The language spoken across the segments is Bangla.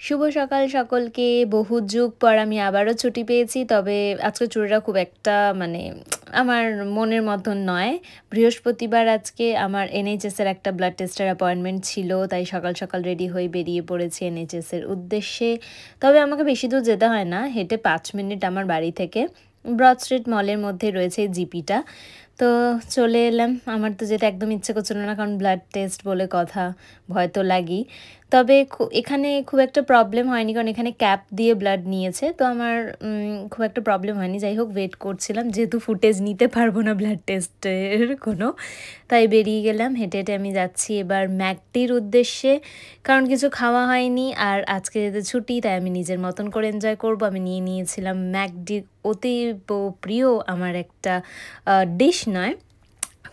শুভ সকাল সকলকে। বহু যুগ পর আমি আবারও ছুটি পেয়েছি। তবে আজকের ছুটিটা খুব একটা মানে আমার মনের মতন নয়। বৃহস্পতিবার আজকে আমার NHS এর একটা ব্লাড টেস্টের অ্যাপয়েন্টমেন্ট ছিল। তাই সকাল, সকাল রেডি হয়ে বেরিয়ে পড়েছি NHS এর উদ্দেশ্যে। তবে আমাকে বেশি দূর যেতে হয় না। হেঁটে ৫ মিনিট আমার বাড়ি থেকে। ব্রড স্ট্রিট মলের মধ্যে রয়েছে এই জিপিটা। তো চলে এলাম। আমার তো যেতে একদম ইচ্ছে করছিল না, কারণ ব্লাড টেস্ট বলে কথা, ভয় তো লাগেই। তবে এখানে খুব একটা প্রবলেম হয়নি, কারণ এখানে ক্যাপ দিয়ে ব্লাড নিয়েছে। তো আমার খুব একটা প্রবলেম হয়নি। যাই হোক, ওয়েট করছিলাম, যেহেতু ফুটেজ নিতে পারবো না ব্লাড টেস্টের কোনো, তাই বেরিয়ে গেলাম। হেঁটে, হেঁটে আমি যাচ্ছি এবার ম্যাকডির উদ্দেশ্যে, কারণ কিছু খাওয়া হয়নি। আর আজকে যেহেতু ছুটি, তাই আমি নিজের মতন করে এনজয় করব। আমি নিয়ে নিয়েছিলাম ম্যাকডি, অতীব প্রিয় আমার একটা ডিশ নয়,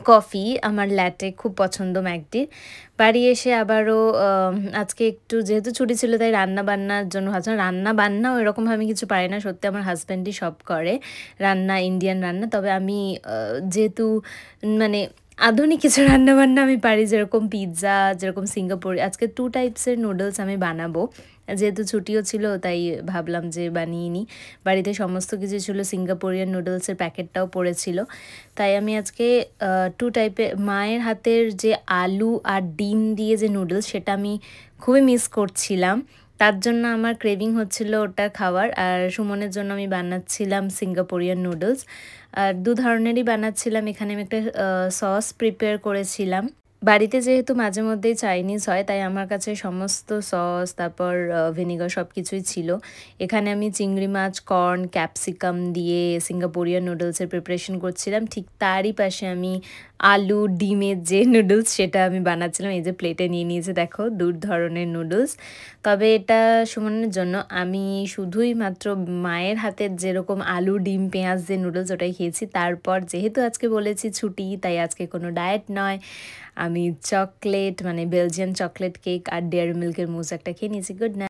কফি। আমার ল্যাটে খুব পছন্দ ম্যাকডির। বাড়ি এসে আবারও আজকে একটু যেহেতু ছুটি ছিল, তাই রান্না-বান্নার জন্য ভাবছিলাম। রান্না-বান্নাও এরকমভাবে আমি কিছু পারি না। সত্যি আমার হাসব্যান্ডই সব করে রান্না, ইন্ডিয়ান রান্না। তবে আমি যেহেতু মানে আধুনিক কিছু রান্নাবান্না আমি পারি, যেরকম পিৎজা, যেরকম সিঙ্গাপুরি। আজকে 2 টাইপসের নুডলস আমি বানাবো। যেহেতু ছুটিও ছিল, তাই ভাবলাম যে বানিয়ে নিই। বাড়িতে সমস্ত কিছু ছিল, সিঙ্গাপুরিয়ান নুডলসের প্যাকেটটাও পড়েছিল। তাই আমি আজকে 2 টাইপের, মায়ের হাতের যে আলু আর ডিম দিয়ে যে নুডলস, সেটা আমি খুবই মিস করছিলাম। তার জন্য আমার ক্রেভিং হচ্ছিল ওটা খাওয়ার। আর সুমনের জন্য আমি বানাচ্ছিলাম সিঙ্গাপুরিয়ান নুডলস। আর 2 ধরনেরই বানাচ্ছিলাম। এখানে আমি একটা সস প্রিপেয়ার করেছিলাম। বাড়িতে যেহেতু মাঝে মধ্যেই চাইনিজ হয়, তাই আমার কাছে সমস্ত সস, তারপর ভিনেগার সব কিছুই ছিল। এখানে আমি চিংড়ি মাছ, কর্ন, ক্যাপসিকাম দিয়ে সিঙ্গাপুরিয়ান নুডলসের প্রিপারেশন করছিলাম। ঠিক তারই পাশে আমি আলু, ডিমের যে নুডলস, সেটা আমি বানাচ্ছিলাম। এই যে প্লেটে নিয়ে নিয়েছে, দেখো 2 ধরনের নুডলস। তবে এটা সুমনের জন্য। আমি শুধুই মাত্র মায়ের হাতের যেরকম আলু, ডিম, পেঁয়াজ দিয়ে নুডলস, ওটাই খেয়েছি। তারপর যেহেতু আজকে বলেছি ছুটি, তাই আজকে কোনো ডায়েট নয়। আমি চকলেট, মানে বেলজিয়ান চকলেট কেক আর ডেয়ারি মিল্কের মুজ একটা খেয়ে নিয়েছি। Good night.